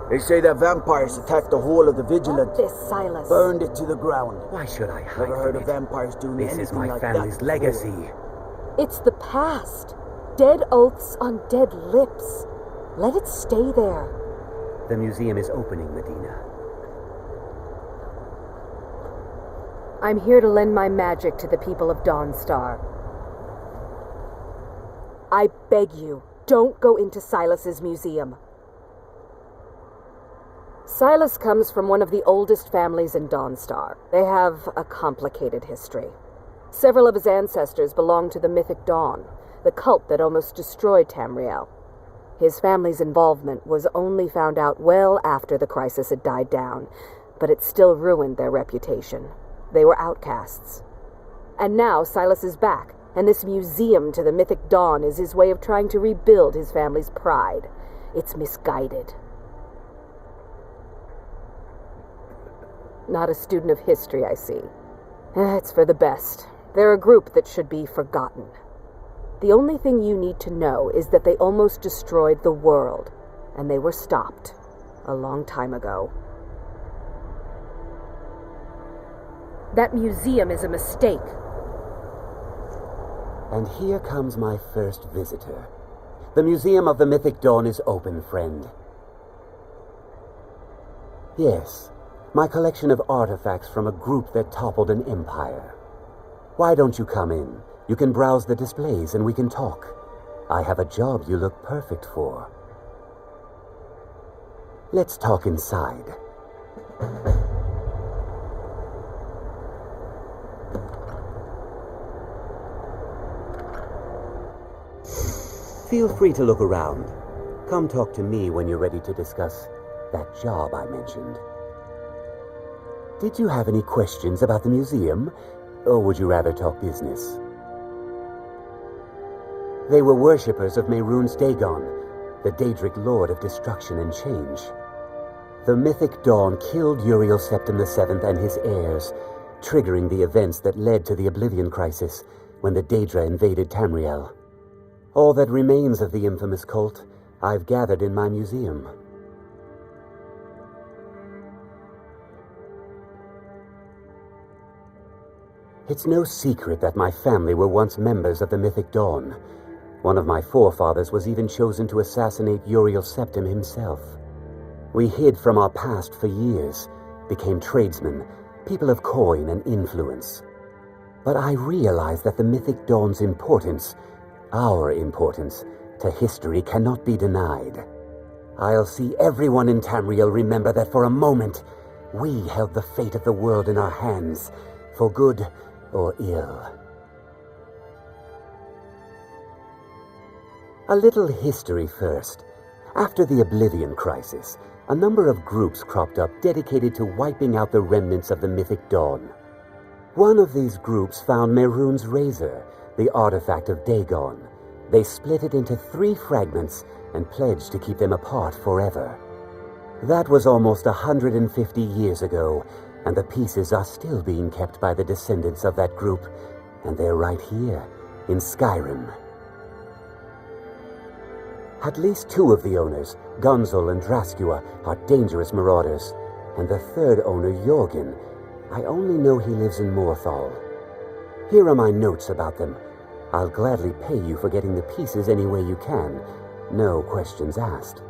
They say that vampires attacked the whole of the Vigilant. This, Silas. Burned it to the ground. Why should I hide Never heard from of it? vampires doing anything This is my like family's that legacy. before. It's the past. Dead oaths on dead lips. Let it stay there. The museum is opening, Medina. I'm here to lend my magic to the people of Dawnstar. I beg you, don't go into Silas's museum. Silas comes from one of the oldest families in Dawnstar. They have a complicated history. Several of his ancestors belonged to the Mythic Dawn, the cult that almost destroyed Tamriel. His family's involvement was only found out well after the crisis had died down, but it still ruined their reputation. They were outcasts. And now Silas is back, and this museum to the Mythic Dawn is his way of trying to rebuild his family's pride. It's misguided. Not a student of history, I see. It's for the best. They're a group that should be forgotten. The only thing you need to know is that they almost destroyed the world, and they were stopped a long time ago. That museum is a mistake. And here comes my first visitor. The Museum of the Mythic Dawn is open, friend. Yes, my collection of artifacts from a group that toppled an empire. Why don't you come in? You can browse the displays and we can talk. I have a job you look perfect for. Let's talk inside. Feel free to look around. Come talk to me when you're ready to discuss that job I mentioned. Did you have any questions about the museum, or would you rather talk business? They were worshippers of Mehrunes Dagon, the Daedric Lord of Destruction and Change. The Mythic Dawn killed Uriel Septim VII and his heirs, triggering the events that led to the Oblivion Crisis when the Daedra invaded Tamriel. All that remains of the infamous cult I've gathered in my museum. It's no secret that my family were once members of the Mythic Dawn. One of my forefathers was even chosen to assassinate Uriel Septim himself. We hid from our past for years, became tradesmen, people of coin and influence. But I realized that the Mythic Dawn's importance, our importance, to history cannot be denied. I'll see everyone in Tamriel remember that for a moment, we held the fate of the world in our hands, for good or ill. A little history first. After the Oblivion Crisis, a number of groups cropped up dedicated to wiping out the remnants of the Mythic Dawn. One of these groups found Mehrunes' razor, the artifact of Dagon. They split it into 3 fragments and pledged to keep them apart forever. That was almost 150 years ago, and the pieces are still being kept by the descendants of that group, and they're right here, in Skyrim. At least 2 of the owners, Gunzel and Draskua, are dangerous marauders, and the 3rd owner, Jorgen, I only know he lives in Morthal. Here are my notes about them. I'll gladly pay you for getting the pieces any way you can. No questions asked.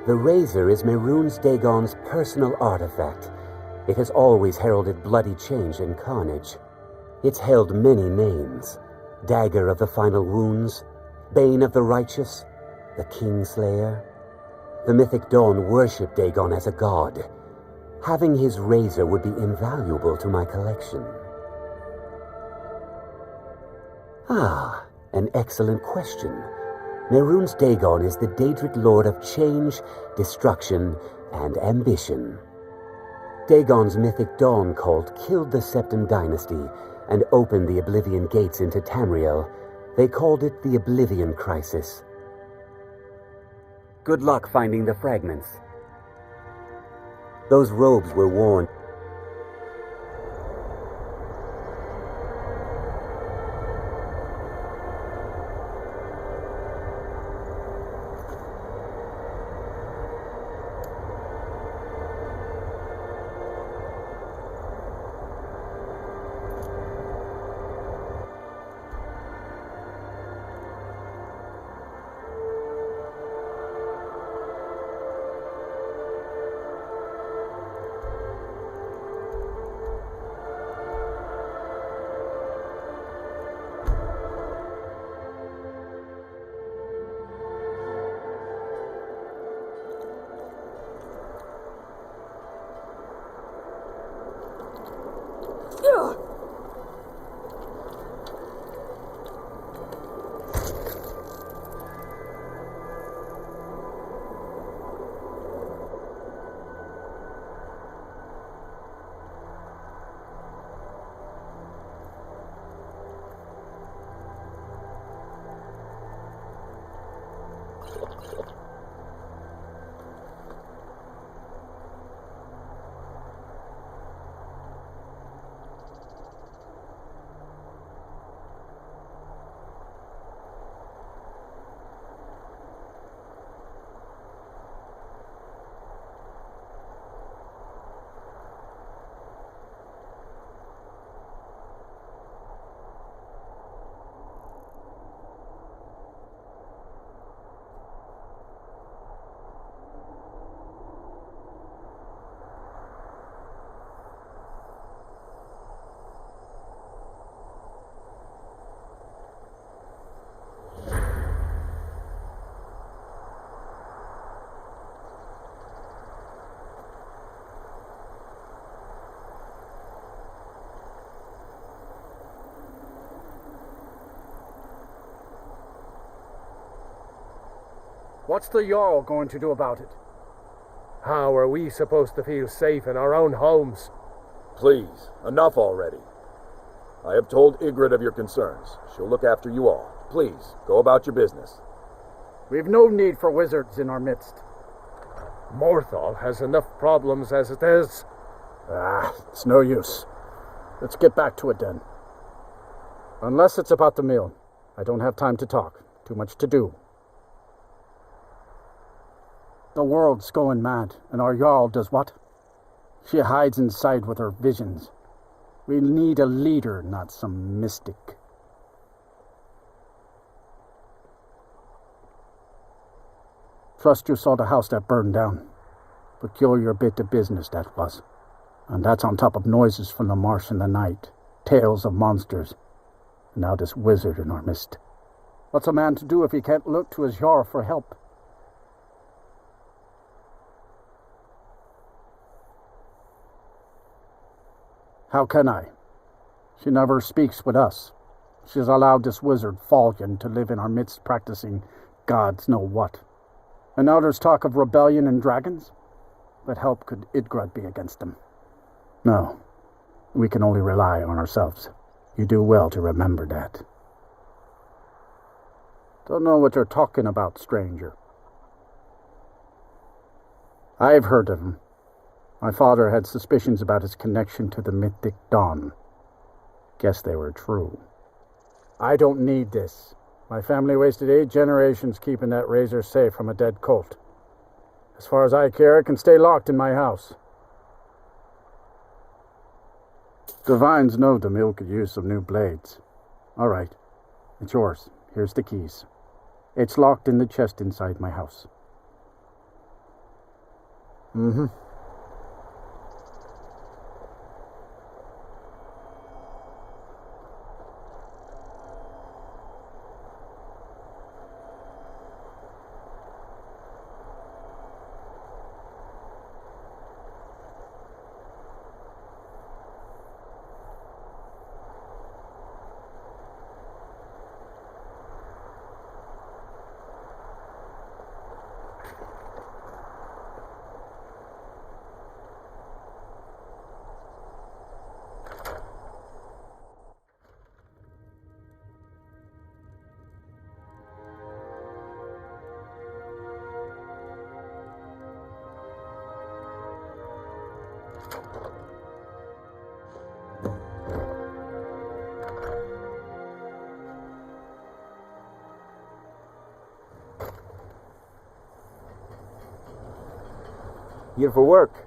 The razor is Mehrunes Dagon's personal artifact. It has always heralded bloody change and carnage. It's held many names. Dagger of the Final Wounds, Bane of the Righteous, the Kingslayer. The Mythic Dawn worshipped Dagon as a god. Having his razor would be invaluable to my collection. Ah, an excellent question. Mehrunes Dagon is the Daedric Lord of Change, Destruction, and Ambition. Dagon's Mythic Dawn cult killed the Septim Dynasty and opened the Oblivion Gates into Tamriel. They called it the Oblivion Crisis. Good luck finding the fragments. Those robes were worn. What's the Jarl going to do about it? How are we supposed to feel safe in our own homes? Please, enough already. I have told Ygritte of your concerns. She'll look after you all. Please, go about your business. We've no need for wizards in our midst. Morthal has enough problems as it is. It's no use. Let's get back to it then. Unless it's about the mill. I don't have time to talk. Too much to do. The world's going mad, and our Jarl does what? She hides inside with her visions. We need a leader, not some mystic. Trust you saw the house that burned down. Peculiar bit of business that was. And that's on top of noises from the marsh in the night, tales of monsters, and now this wizard in our midst. What's a man to do if he can't look to his Jarl for help? How can I? She never speaks with us. She's allowed this wizard, Falcon, to live in our midst practicing gods know what. And now there's talk of rebellion and dragons? What help could Ygritte be against them? No, we can only rely on ourselves. You do well to remember that. Don't know what you're talking about, stranger. I've heard of him. My father had suspicions about his connection to the mythic Dawn. Guess they were true. I don't need this. My family wasted 8 generations keeping that razor safe from a dead cult. As far as I care, it can stay locked in my house. The Vines know the mill could use some new blades. All right, it's yours. Here's the keys. It's locked in the chest inside my house. Mm-hmm. Here for work.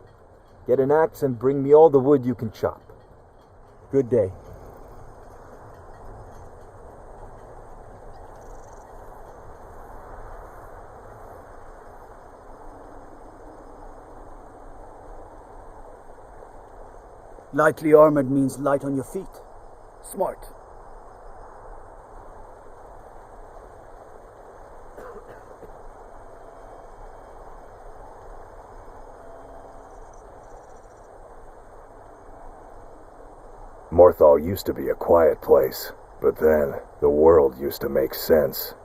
Get an axe and bring me all the wood you can chop. Good day. Lightly armored means light on your feet. Smart. Morthal used to be a quiet place, but then the world used to make sense.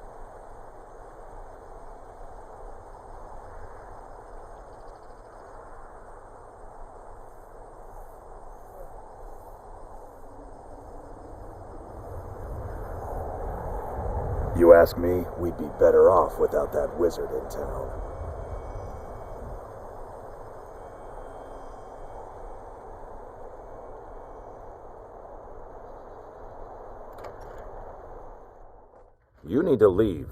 You ask me, we'd be better off without that wizard in town. You need to leave.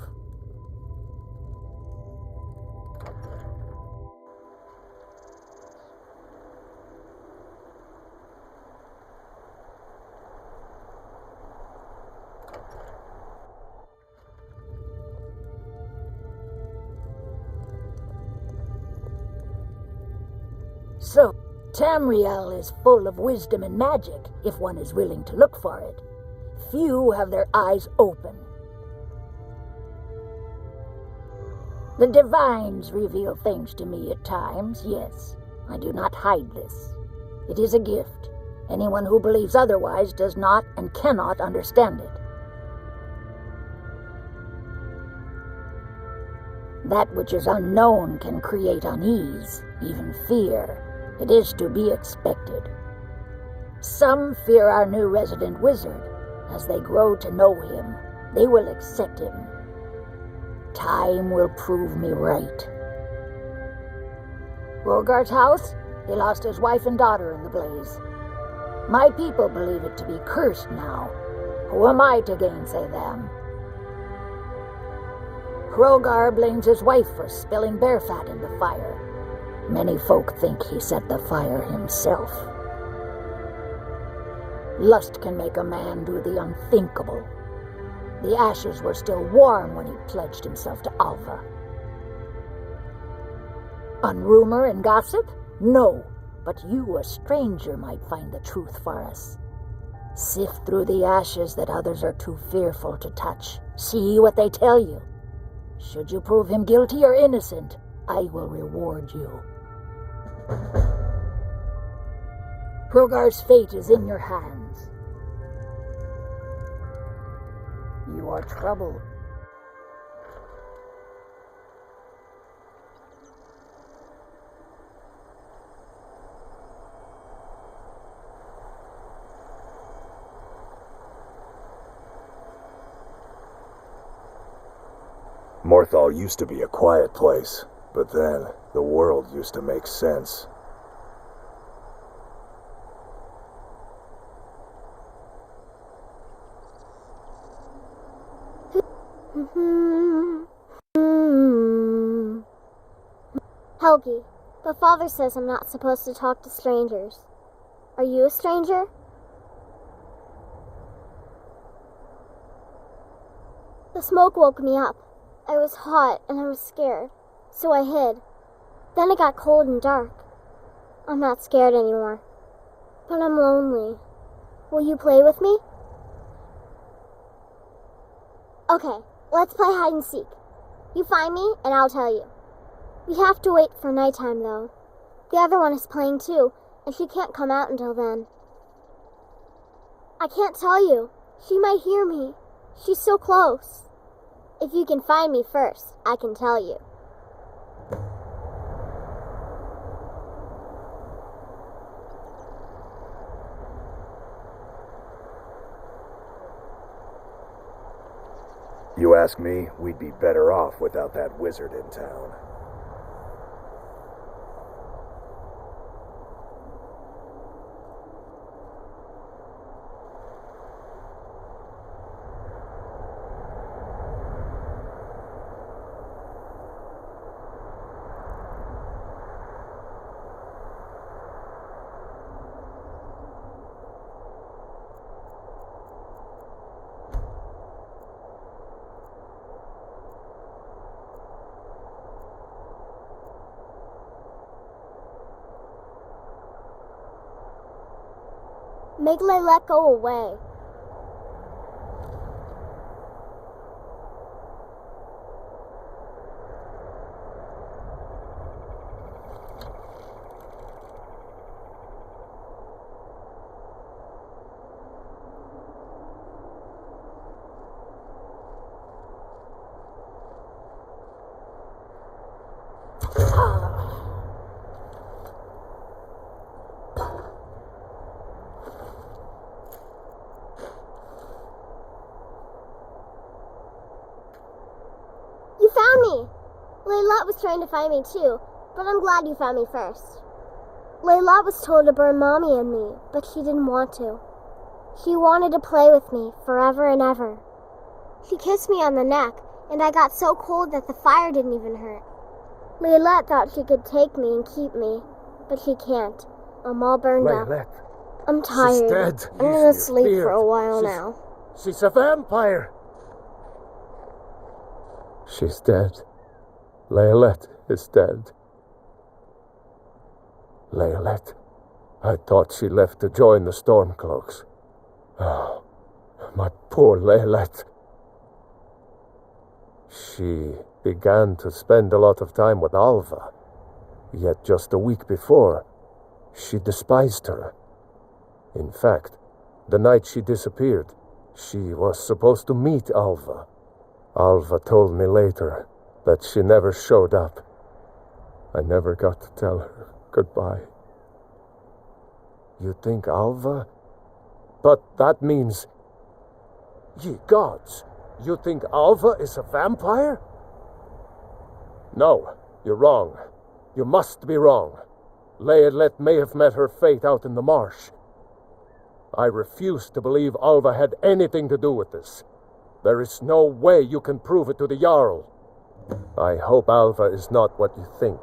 So, Tamriel is full of wisdom and magic, if one is willing to look for it. Few have their eyes open. The divines reveal things to me at times, yes. I do not hide this. It is a gift. Anyone who believes otherwise does not and cannot understand it. That which is unknown can create unease, even fear. It is to be expected. Some fear our new resident wizard. As they grow to know him, they will accept him. Time will prove me right. Rogar's house? He lost his wife and daughter in the blaze. My people believe it to be cursed now. Who am I to gainsay them? Hrogar blames his wife for spilling bear fat in the fire. Many folk think he set the fire himself. Lust can make a man do the unthinkable. The ashes were still warm when he pledged himself to Alva. On rumor and gossip? No, but you, a stranger, might find the truth for us. Sift through the ashes that others are too fearful to touch. See what they tell you. Should you prove him guilty or innocent, I will reward you. Hrogar's fate is in your hands. You are troubled. Morthal used to be a quiet place, but then the world used to make sense. Helgi, but Father says I'm not supposed to talk to strangers. Are you a stranger? The smoke woke me up. I was hot and I was scared, so I hid. Then it got cold and dark. I'm not scared anymore, but I'm lonely. Will you play with me? Okay, let's play hide and seek. You find me and I'll tell you. We have to wait for nighttime though. The other one is playing too, and she can't come out until then. I can't tell you. She might hear me. She's so close. If you can find me first, I can tell you. You ask me, we'd be better off without that wizard in town. Megle let go away. You found me! Layla was trying to find me too, but I'm glad you found me first. Layla was told to burn Mommy and me, but she didn't want to. She wanted to play with me forever and ever. She kissed me on the neck, and I got so cold that the fire didn't even hurt. Layla thought she could take me and keep me, but she can't. I'm all burned up. I'm tired. She's dead. I'm gonna sleep for a while now. She's a vampire. She's dead. Layla is dead. Layla, I thought she left to join the Stormcloaks. Oh, my poor Layla. She began to spend a lot of time with Alva, yet just a week before, she despised her. In fact, the night she disappeared, she was supposed to meet Alva. Alva told me later that she never showed up. I never got to tell her goodbye. You think Alva? But that means... Ye gods, you think Alva is a vampire? No, you're wrong. You must be wrong. Layla may have met her fate out in the marsh. I refuse to believe Alva had anything to do with this. There is no way you can prove it to the Jarl. I hope Alva is not what you think.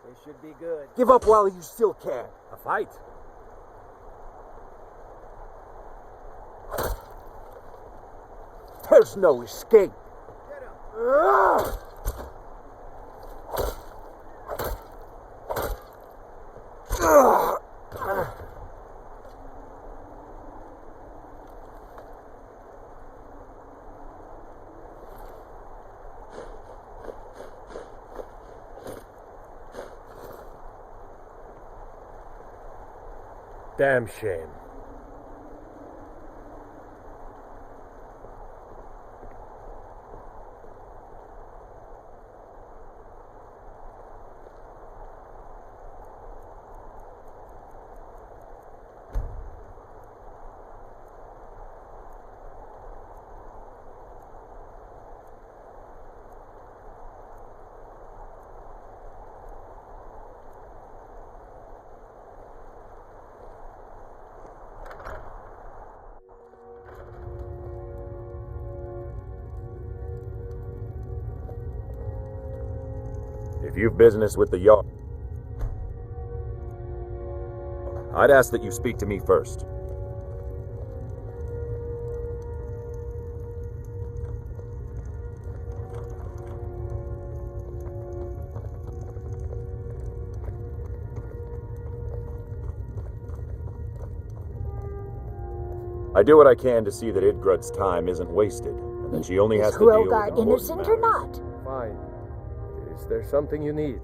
They should be good. Give up while you still can. A fight? There's no escape. Damn shame. If you've business with the yard, I'd ask that you speak to me first. I do what I can to see that Idgrud's time isn't wasted, and that she only has to deal with Hrothgar important innocent or matters. not? Fine. Is there something you need?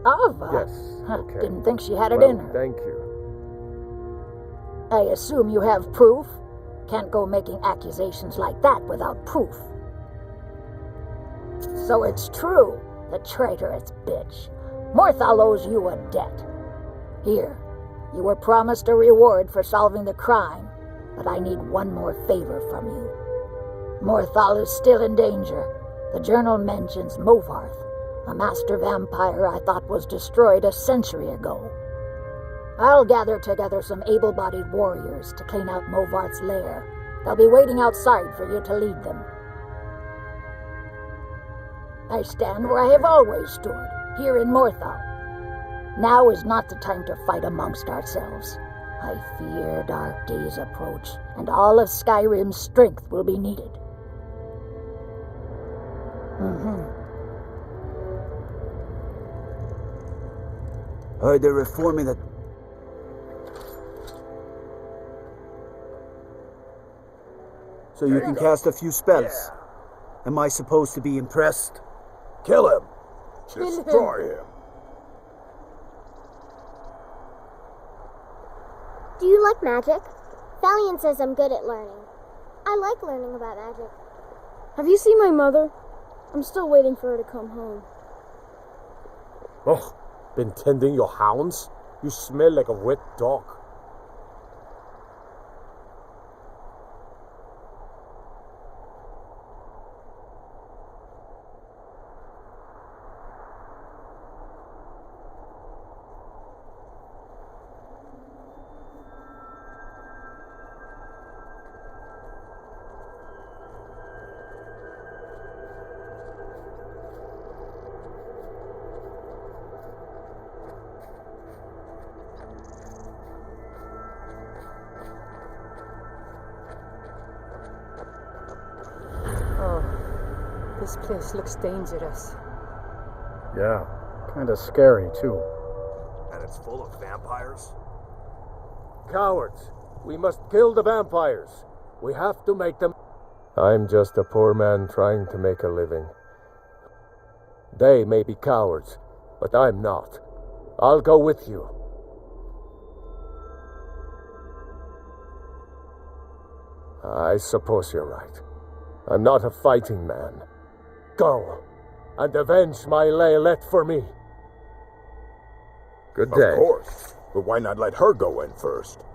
Alva? Yes, Huh, okay. Didn't think she had it Well, in her. thank you. I assume you have proof? Can't go making accusations like that without proof. So it's true, the traitorous bitch. Morthal owes you a debt. Here, you were promised a reward for solving the crime, but I need one more favor from you. Morthal is still in danger. The journal mentions Movarth, a master vampire I thought was destroyed a century ago. I'll gather together some able-bodied warriors to clean out Movarth's lair. They'll be waiting outside for you to lead them. I stand where I have always stood, here in Morthal. Now is not the time to fight amongst ourselves. I fear dark days approach, and all of Skyrim's strength will be needed. Heard they're reforming the... So you can cast a few spells. Am I supposed to be impressed? Kill him! Destroy him! Do you like magic? Valiant says I'm good at learning. I like learning about magic. Have you seen my mother? I'm still waiting for her to come home. Oh, been tending your hounds? You smell like a wet dog. This place looks dangerous. Yeah, kind of scary, too. And it's full of vampires? Cowards! We must kill the vampires! We have to make them... I'm just a poor man trying to make a living. They may be cowards, but I'm not. I'll go with you. I suppose you're right. I'm not a fighting man. Go, and avenge my Laylet for me. Good day. Of course. But why not let her go in first?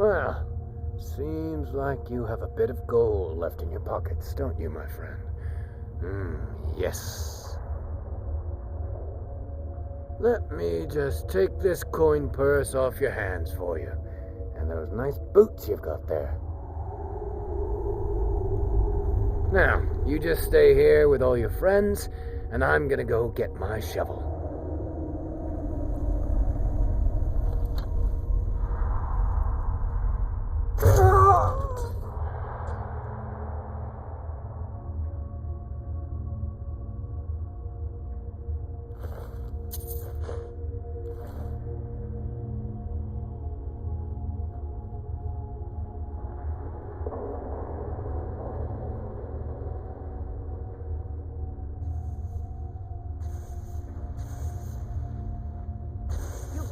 Well, seems like you have a bit of gold left in your pockets, don't you, my friend? Yes. Let me just take this coin purse off your hands for you. And those nice boots you've got there. Now, you just stay here with all your friends, and I'm gonna go get my shovel.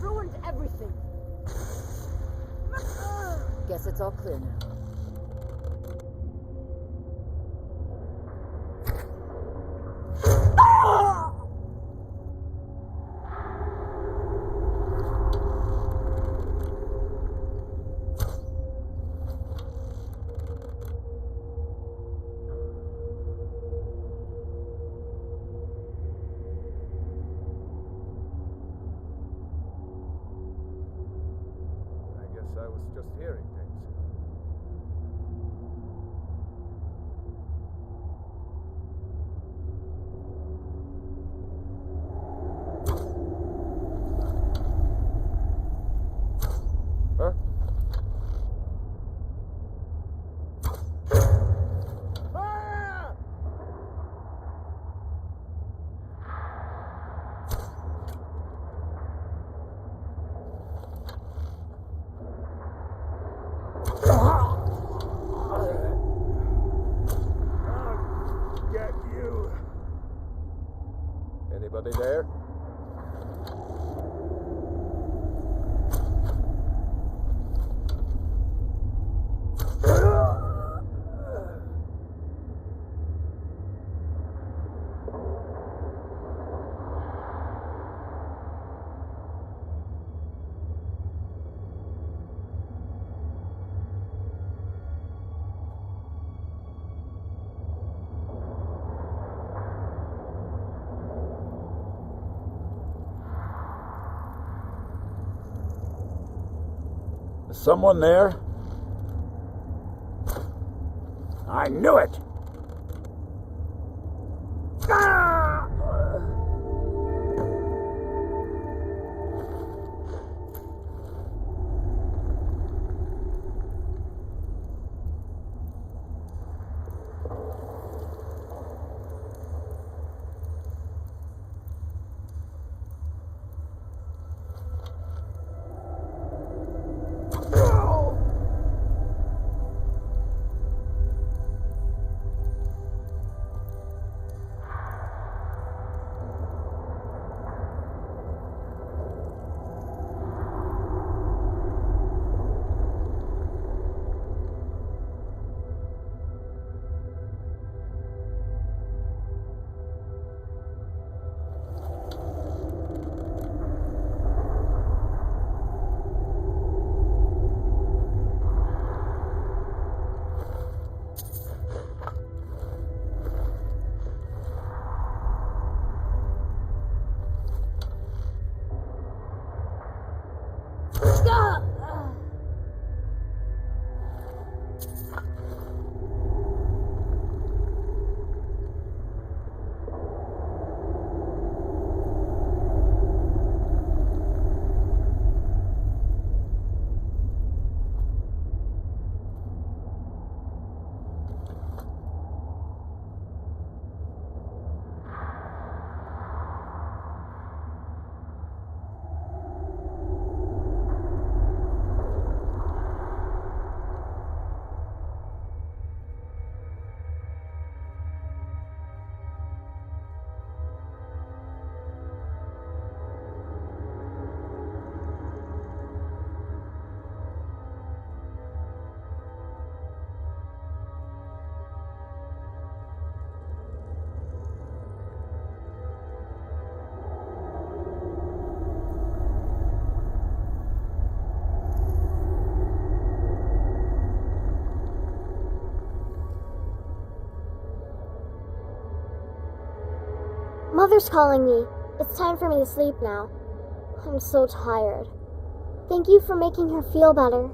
Ruined everything. Guess it's all clear now. I was just hearing things. Huh? Anybody there? Is someone there? I knew it! Mother's calling me. It's time for me to sleep now. I'm so tired. Thank you for making her feel better.